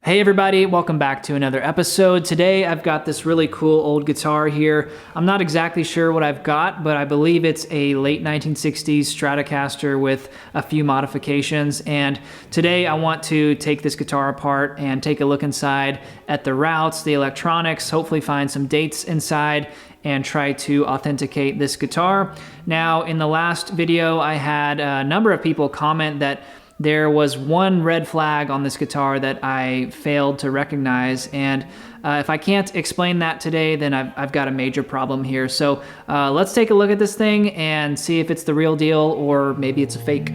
Hey everybody, welcome back to another episode. Today I've got this really cool old guitar here. I'm not exactly sure what I've got, but I believe it's a late 1960s Stratocaster with a few modifications. And today I want to take this guitar apart and take a look inside at the routes, the electronics, hopefully find some dates inside and try to authenticate this guitar. Now, in the last video, I had a number of people comment that there was one red flag on this guitar that I failed to recognize, and if I can't explain that today, then I've got a major problem here. So let's take a look at this thing and see if it's the real deal or maybe it's a fake.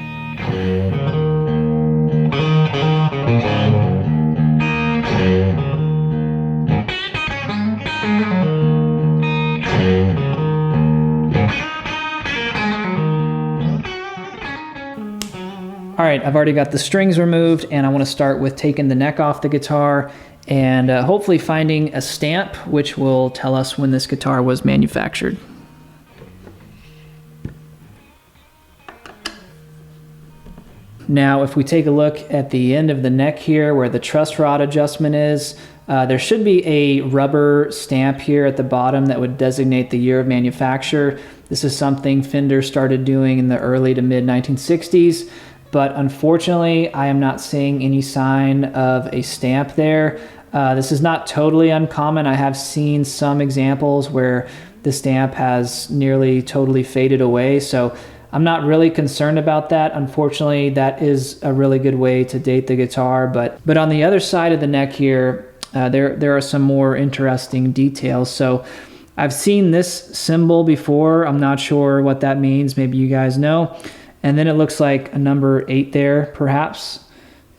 All right, I've already got the strings removed, and I want to start with taking the neck off the guitar and hopefully finding a stamp which will tell us when this guitar was manufactured. Now, if we take a look at the end of the neck here where the truss rod adjustment is, there should be a rubber stamp here at the bottom that would designate the year of manufacture. This is something Fender started doing in the early to mid 1960s. But unfortunately, I am not seeing any sign of a stamp there. This is not totally uncommon. I have seen some examples where the stamp has nearly totally faded away, so I'm not really concerned about that. Unfortunately, that is a really good way to date the guitar. But on the other side of the neck here, there are some more interesting details. So I've seen this symbol before. I'm not sure what that means. Maybe you guys know. And then it looks like a number 8 there, perhaps,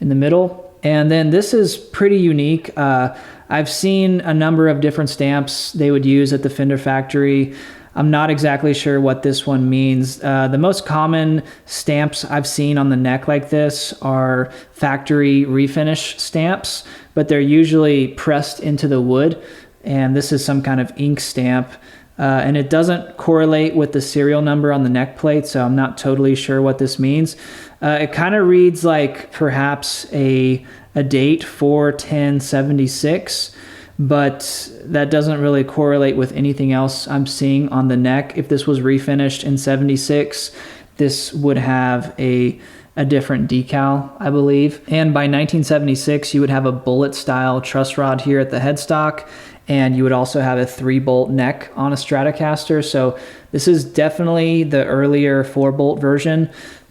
in the middle. And then this is pretty unique. I've seen a number of different stamps they would use at the Fender factory. I'm not exactly sure what this one means. The most common stamps I've seen on the neck like this are factory refinish stamps, but they're usually pressed into the wood. And this is some kind of ink stamp. And it doesn't correlate with the serial number on the neck plate, so I'm not totally sure what this means. It kind of reads like perhaps a date 4/10/76, but that doesn't really correlate with anything else I'm seeing on the neck. If this was refinished in 76, this would have a different decal, I believe. And by 1976, you would have a bullet style truss rod here at the headstock, and you would also have a 3-bolt neck on a Stratocaster. So this is definitely the earlier 4-bolt version,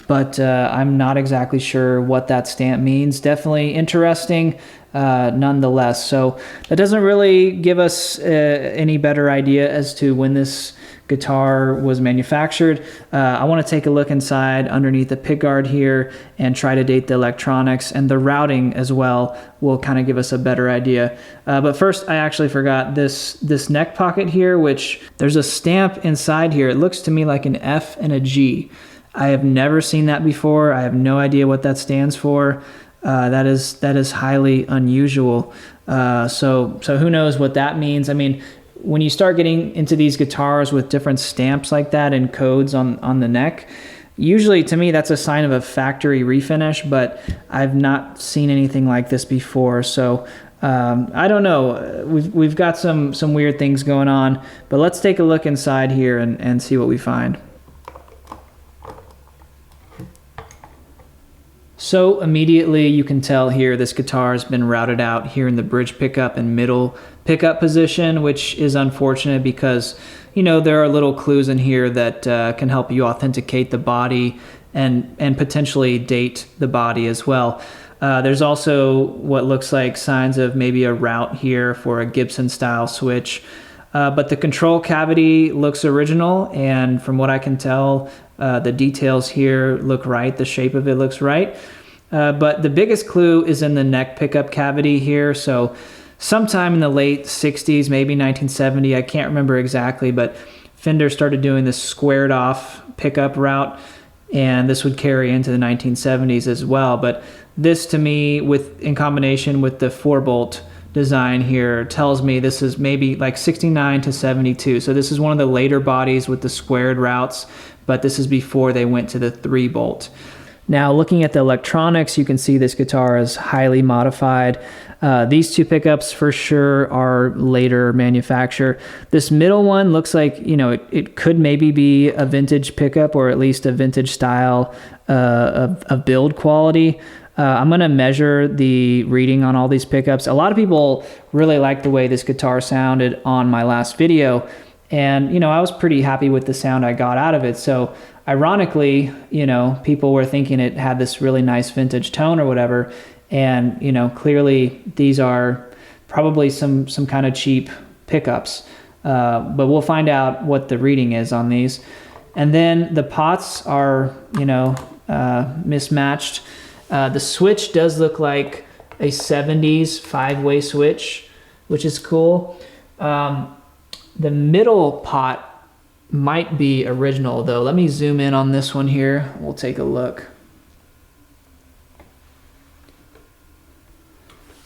but I'm not exactly sure what that stamp means. Definitely interesting nonetheless. So that doesn't really give us any better idea as to when this guitar was manufactured. I want to take a look inside underneath the pickguard here and try to date the electronics, and the routing as well will kind of give us a better idea. But first, I actually forgot this neck pocket here, which there's a stamp inside here. It looks to me like an F and a G. I have never seen that before. I have no idea what that stands for. That is highly unusual. So who knows what that means? I mean, when you start getting into these guitars with different stamps like that and codes on the neck, usually to me that's a sign of a factory refinish, but I've not seen anything like this before. So I don't know. We've got some weird things going on, but let's take a look inside here and see what we find. So immediately you can tell here this guitar has been routed out here in the bridge pickup and middle pickup position, which is unfortunate because, you know, there are little clues in here that can help you authenticate the body and potentially date the body as well. There's also what looks like signs of maybe a route here for a Gibson style switch. But the control cavity looks original, and from what I can tell, the details here look right, the shape of it looks right. But the biggest clue is in the neck pickup cavity here. So sometime in the late 60s, maybe 1970, I can't remember exactly, but Fender started doing this squared off pickup route, and this would carry into the 1970s as well. But this to me, in combination with the 4-bolt design here, tells me this is maybe like 69 to 72. So this is one of the later bodies with the squared routes, but this is before they went to the 3-bolt. Now, looking at the electronics, you can see this guitar is highly modified. These two pickups for sure are later manufacture. This middle one looks like, you know, it could maybe be a vintage pickup, or at least a vintage style of build quality. I'm going to measure the reading on all these pickups. A lot of people really like the way this guitar sounded on my last video. And, you know, I was pretty happy with the sound I got out of it. So ironically, you know, people were thinking it had this really nice vintage tone or whatever. And, you know, clearly these are probably some kind of cheap pickups. But we'll find out what the reading is on these. And then the pots are, you know, mismatched. The switch does look like a 70s 5-way switch, which is cool. The middle pot might be original though. Let me zoom in on this one here. We'll take a look.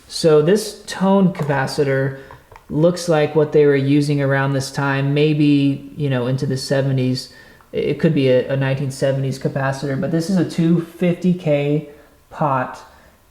So this tone capacitor looks like what they were using around this time, maybe, you know, into the 70s. It could be a 1970s capacitor, but this is a 250K pot,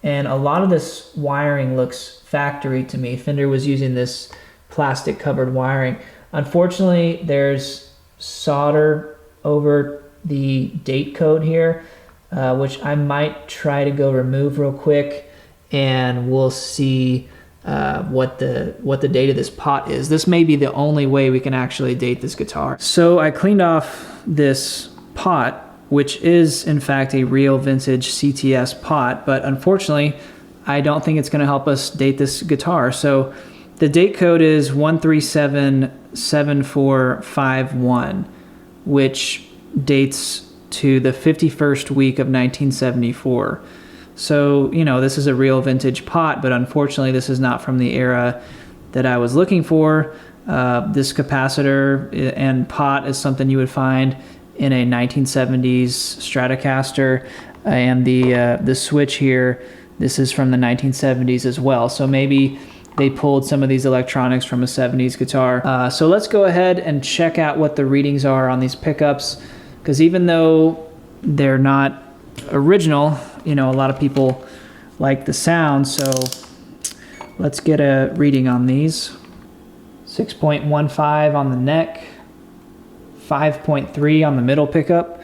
and a lot of this wiring looks factory to me. Fender was using this plastic covered wiring. Unfortunately, there's solder over the date code here, which I might try to go remove real quick, and we'll see what the date of this pot is. This may be the only way we can actually date this guitar. So I cleaned off this pot, which is in fact a real vintage CTS pot, but unfortunately I don't think it's going to help us date this guitar. So the date code is 1377451, which dates to the 51st week of 1974. So, you know, this is a real vintage pot, but unfortunately this is not from the era that I was looking for. This capacitor and pot is something you would find in a 1970s Stratocaster, and the switch here, this is from the 1970s as well. So maybe they pulled some of these electronics from a 70s guitar. So let's go ahead and check out what the readings are on these pickups, because even though they're not original, you know, a lot of people like the sound. So let's get a reading on these. 6.15 on the neck, 5.3 on the middle pickup,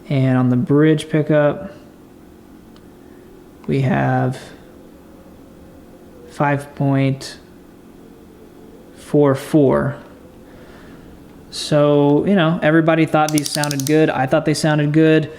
and on the bridge pickup we have 5.44. So, you know, everybody thought these sounded good. I thought they sounded good,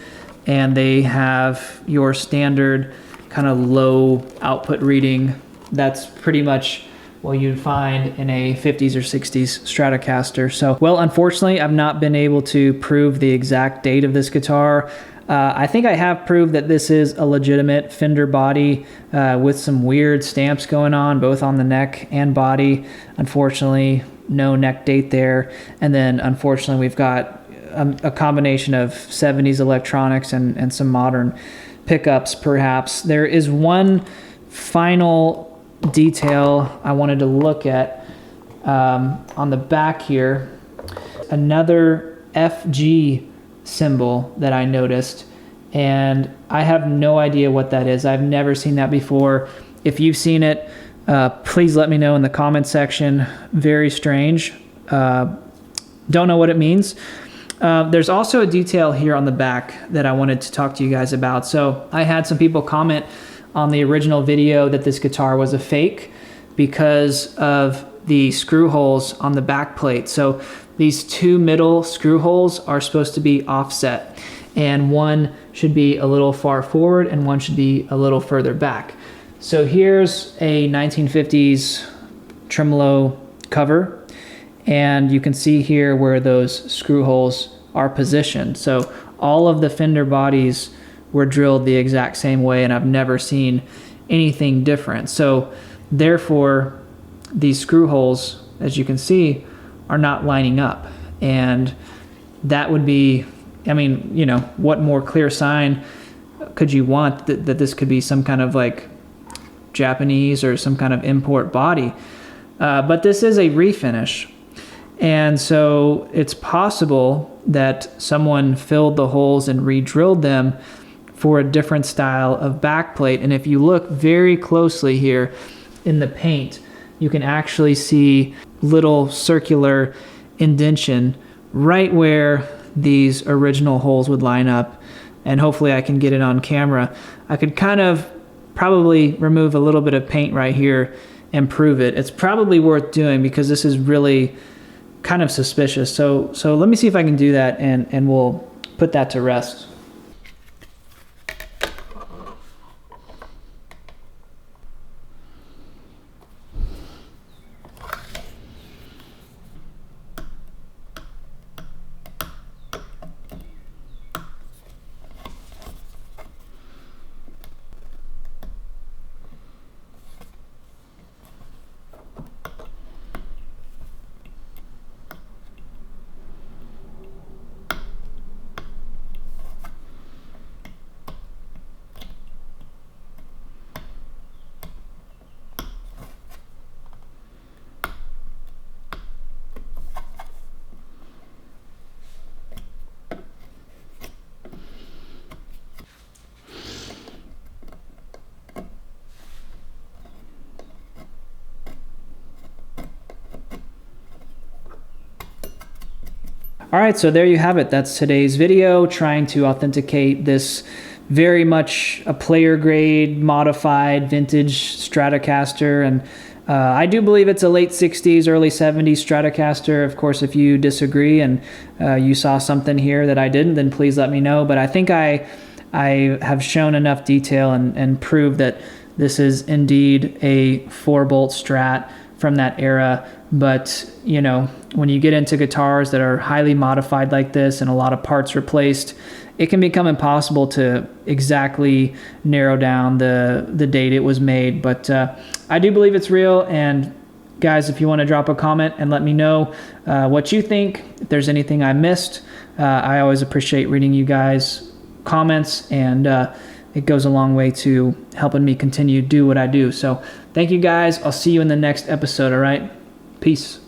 and they have your standard kind of low output reading. That's pretty much what you'd find in a 50s or 60s Stratocaster. So, well, unfortunately, I've not been able to prove the exact date of this guitar. I think I have proved that this is a legitimate Fender body with some weird stamps going on, both on the neck and body. Unfortunately, no neck date there. And then, unfortunately, we've got a combination of 70s electronics and some modern pickups, perhaps. There is one final detail I wanted to look at on the back here. Another FG symbol that I noticed, and I have no idea what that is. I've never seen that before. If you've seen it, please let me know in the comment section. Very strange. Don't know what it means. There's also a detail here on the back that I wanted to talk to you guys about. So I had some people comment on the original video that this guitar was a fake because of the screw holes on the back plate. So these two middle screw holes are supposed to be offset, and one should be a little far forward and one should be a little further back. So here's a 1950s Tremolo cover, and you can see here where those screw holes are positioned. So all of the Fender bodies were drilled the exact same way, and I've never seen anything different. So therefore, these screw holes, as you can see, are not lining up. And that would be, I mean, you know, what more clear sign could you want that this could be some kind of like Japanese or some kind of import body? But this is a refinish. And so it's possible that someone filled the holes and re-drilled them for a different style of backplate. And if you look very closely here in the paint, you can actually see little circular indentation right where these original holes would line up. And hopefully I can get it on camera. I could kind of probably remove a little bit of paint right here and prove it. It's probably worth doing because this is really kind of suspicious. So let me see if I can do that, and we'll put that to rest. All right, so there you have it. That's today's video, trying to authenticate this very much a player grade, modified, vintage Stratocaster. And I do believe it's a late 60s, early 70s Stratocaster. Of course, if you disagree and you saw something here that I didn't, then please let me know. But I think I have shown enough detail and proved that this is indeed a 4-bolt Strat from that era. But, you know, when you get into guitars that are highly modified like this and a lot of parts replaced, it can become impossible to exactly narrow down the date it was made. But I do believe it's real. And guys, if you want to drop a comment and let me know what you think, if there's anything I missed, I always appreciate reading you guys' comments, and it goes a long way to helping me continue to do what I do. So thank you guys. I'll see you in the next episode. All right. Peace.